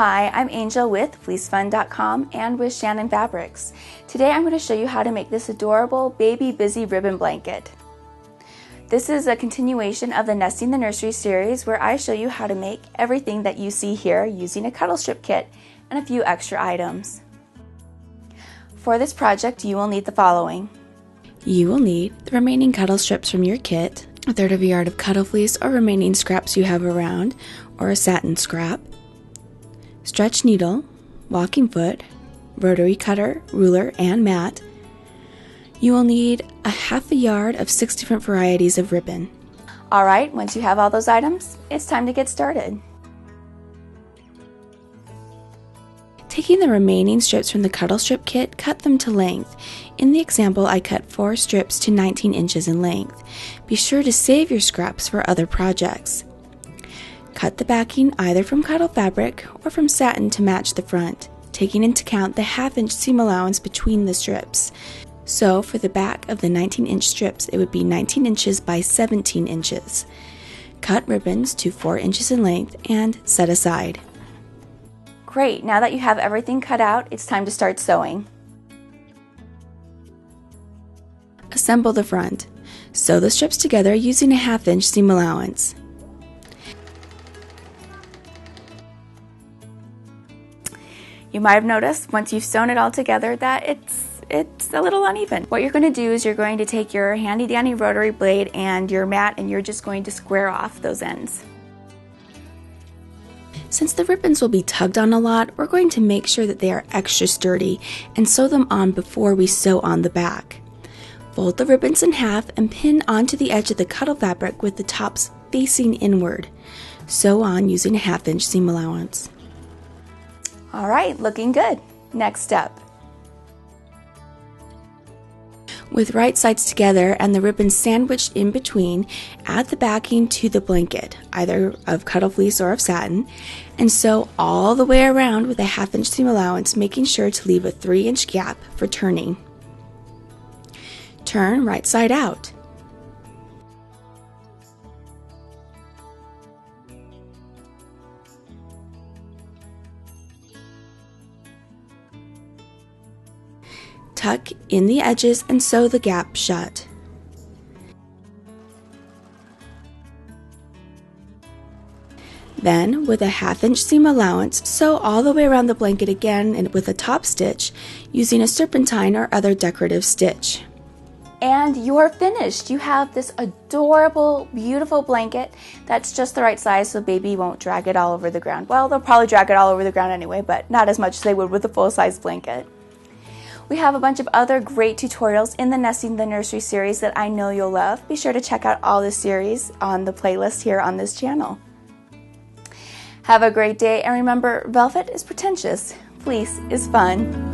Hi, I'm Angel with FleeceFun.com and with Shannon Fabrics. Today I'm going to show you how to make this adorable Baby Busy ribbon blanket. This is a continuation of the Nesting the Nursery series where I show you how to make everything that you see here using a cuddle strip kit and a few extra items. For this project you will need the following. You will need the remaining cuddle strips from your kit, a third of a yard of cuddle fleece or remaining scraps you have around, or a satin scrap, stretch needle, walking foot, rotary cutter, ruler, and mat. You will need a half a yard of 6 different varieties of ribbon. Alright, once you have all those items, it's time to get started. Taking the remaining strips from the cuddle strip kit, cut them to length. In the example, I cut 4 strips to 19 inches in length. Be sure to save your scraps for other projects. Cut the backing either from cuddle fabric or from satin to match the front, taking into account the half-inch seam allowance between the strips. So for the back of the 19-inch strips, it would be 19 inches by 17 inches. Cut ribbons to 4 inches in length and set aside. Great, now that you have everything cut out, it's time to start sewing. Assemble the front. Sew the strips together using a half-inch seam allowance. You might have noticed once you've sewn it all together that it's a little uneven. What you're going to do is you're going to take your handy dandy rotary blade and your mat and you're just going to square off those ends. Since the ribbons will be tugged on a lot, we're going to make sure that they are extra sturdy and sew them on before we sew on the back. Fold the ribbons in half and pin onto the edge of the cuddle fabric with the tops facing inward. Sew on using a half-inch seam allowance. Alright, looking good. Next step. With right sides together and the ribbon sandwiched in between, add the backing to the blanket, either of cuddle fleece or of satin, and sew all the way around with a half-inch seam allowance, making sure to leave a 3-inch gap for turning. Turn right side out. Tuck in the edges and sew the gap shut. Then, with a half-inch seam allowance, sew all the way around the blanket again and with a top stitch using a serpentine or other decorative stitch. And you're finished! You have this adorable, beautiful blanket that's just the right size so baby won't drag it all over the ground. Well, they'll probably drag it all over the ground anyway, but not as much as they would with a full-size blanket. We have a bunch of other great tutorials in the Nesting the Nursery series that I know you'll love. Be sure to check out all the series on the playlist here on this channel. Have a great day, and remember, velvet is pretentious, fleece is fun.